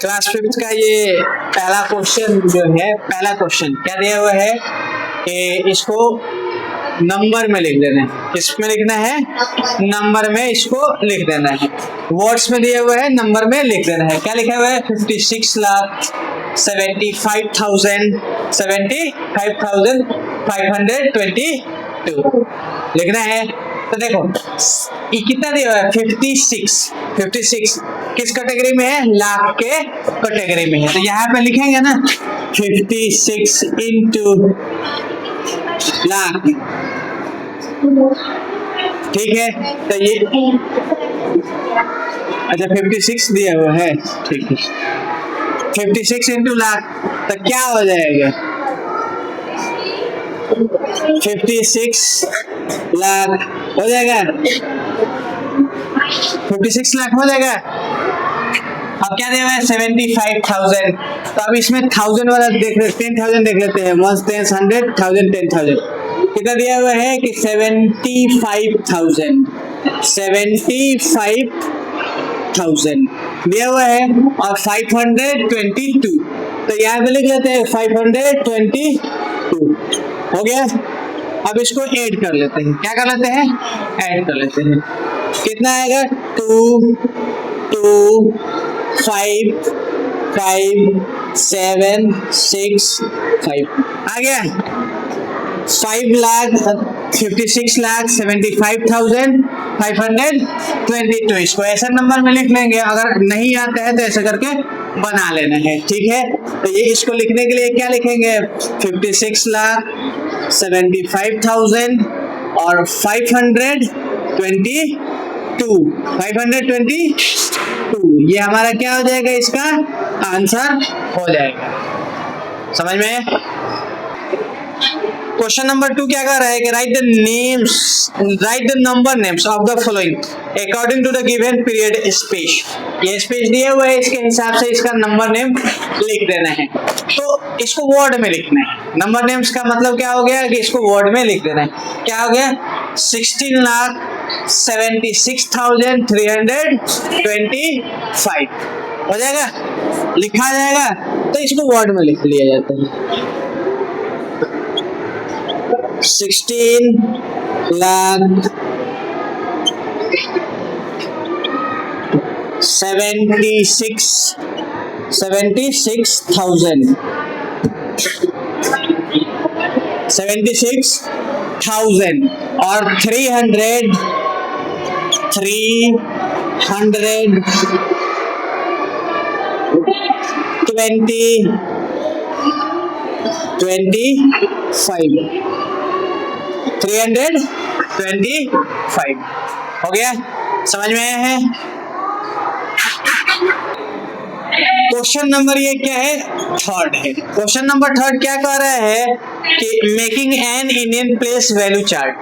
Class 5th का ये पहला क्वेश्चन जो है, पहला क्वेश्चन क्या दिया हुआ है कि इसको नंबर में लिख देना है। किसमें लिखना है? नंबर में इसको लिख देना है। वर्ड्स में दिया हुआ है, नंबर में लिख देना है। क्या लिखा हुआ है? 56,75,522 लिखना है। तो देखो ये कितना दिया हुआ है? 56 किस कैटेगरी में है? लाख के कैटेगरी में है। तो यहाँ पे लिखेंगे ना 56 इंटू लाख, ठीक है। तो ये अच्छा 56 दिया हुआ है, ठीक है। 56 इंटू लाख तो क्या हो जाएगा? 56 लाख हो जाएगा, 56 लाख हो जाएगा। अब क्या दिया हुआ है? 75,000। तो अब इसमें 1000 वाला देख लेते, 10,000 देख लेते हैं। 1 10 100 1000 10,000 कितना दिया हुआ है कि 75,000 दिया हुआ है और 522। तो यहाँ पे लिख लेते हैं 522 हो गया। अब इसको ऐड कर लेते हैं। क्या कर लेते हैं? ऐड कर लेते हैं। कितना आएगा? 2 2 5 5 7 6 5 आ गया। 5,56,75,522 इसको ऐसा नंबर में लिख लेंगे। अगर नहीं आता है तो ऐसा करके बना लेना है, ठीक है। तो ये इसको लिखने के लिए क्या लिखेंगे? 56,75,000 और 522 ये हमारा क्या हो जाएगा? इसका आंसर हो जाएगा। समझ में? क्वेश्चन नंबर 2 क्या कर रहा है कि write the number names of the following according to the given period space. ये स्पेस दिया हुआ है, इसके हिसाब से इसका नंबर नेम लिख देना है। तो इसको वर्ड में लिखना है। नंबर नेम्स का मतलब क्या हो गया कि इसको वर्ड में लिख देना है। क्या हो गया? 16,76,325 हो जाएगा, लिखा जाएगा। तो इसको वर्ड में लिख लिया जाता है। 76,000 और 325 हो गया। समझ में आया है? क्वेश्चन नंबर ये क्या है? थर्ड है। क्वेश्चन नंबर थर्ड क्या कह रहा है कि making an Indian place value chart.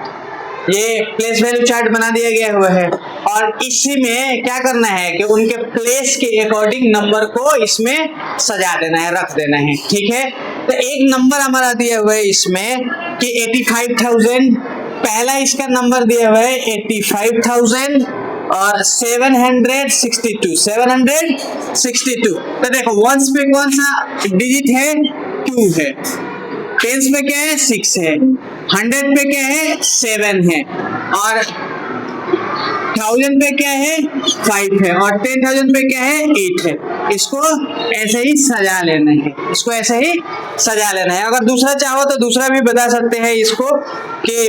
ये प्लेस वैल्यू चार्ट बना दिया गया हुआ है और इसी में क्या करना है कि उनके प्लेस के अकॉर्डिंग नंबर को इसमें सजा देना है, रख देना है, ठीक है। तो एक नंबर हमारा दिया हुआ है इसमें कि 85,000। पहला इसका नंबर दिया हुआ है 85,000 और 762। तो देखो वंस पे कौन सा डिजिट है? 2 है। टेंस पे क्या है? 6 है। 100 पे क्या है? 7 है। और 1000 पे क्या है? 5 है। और 10,000 पे क्या है? 8 है। इसको ऐसे ही सजा लेना है, इसको ऐसे ही सजा लेना है। अगर दूसरा चाहो तो दूसरा भी बता सकते हैं इसको कि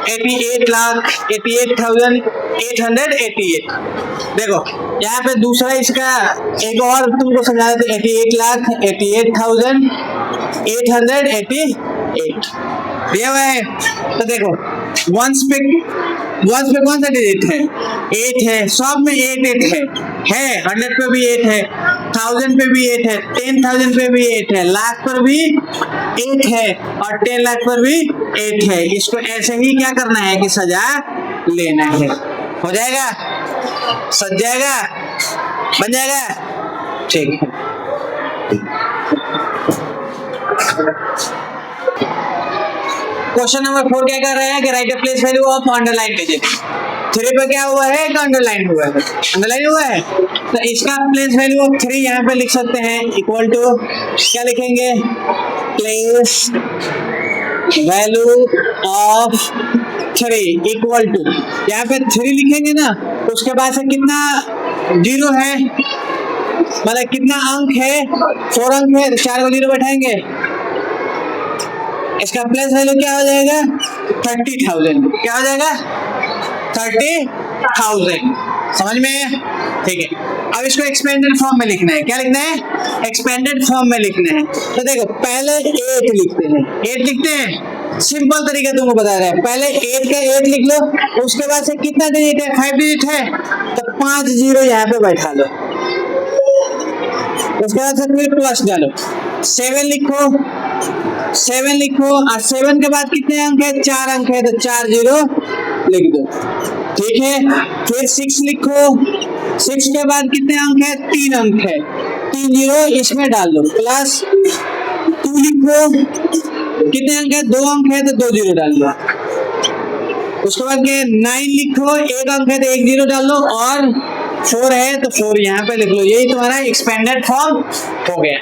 88,88,888। देखो यहाँ पे दूसरा इसका एक और तुमको समझा देते, 88,88,888 दिया हुआ है। तो देखो वंस पे कौन सा डिजिट है? 8 है। सब में 8 है। 100 पे भी 8 है, 1000 पे भी 8 है, 10,000 पे भी 8 है, लाख पर भी 8 है और 10 लाख पर भी 8 है। इसको ऐसे ही क्या करना है कि सजा लेना है। हो जाएगा? सज जाएगा? बन जाएगा? ठीक है। क्वेश्चन नंबर 4 क्या कर रहे हैं कि right a place value of underline digit. 3 पे क्या हुआ है कि अंडरलाइन हुआ है, अंडरलाइन हुआ है, तो इसका प्लेस वैल्यू ऑफ 3 यहाँ पे लिख सकते हैं इक्वल टू क्या लिखेंगे, place value of 3 equal to, यहाँ पे 3 लिखेंगे ना, उसके बाद से कितना जीरो है, मतलब कितना अंक है, 4 अंक है, तो 4 को जीरो बैठाएंगे, इसका प्लेस वैल्यू क्या हो जाएगा 30,000, क्या हो जाएगा 30,000, समझ में, ठीक है। अब इसको एक्सपेंडेड फॉर्म में लिखना है, क्या लिखना है, एक्सपेंडेड फॉर्म में लिखना है। तो देखो पहले 8 लिखते हैं, 8 लिखते हैं, सिंपल तरीका तुमको बता रहे हैं, पहले 8 का 8 लिख लो, उसके बाद से कितना डिजिट है, 5 डिजिट है, तो 5 जीरो यहाँ पे बैठा लो, उसके बाद से फिर प्लस डालो, 7 लिखो, 7 लिखो, और 7 के बाद कितने अंक है, 4 अंक है, तो 4 जीरो लिख दो, ठीक है। फिर 6 लिखो, 6 के बाद कितने अंक है, 3 अंक है, 3 जीरो इसमें डाल दो, प्लस 2 लिखो, कितने अंक है, 2 अंक है, तो 2 जीरो डाल दो, उसके बाद क्या 9 लिखो, 1 अंक है तो 1 जीरो डाल दो, और 4 है तो 4 यहाँ पे लिख लो, यही तुम्हारा एक्सपेंडेड फॉर्म हो गया।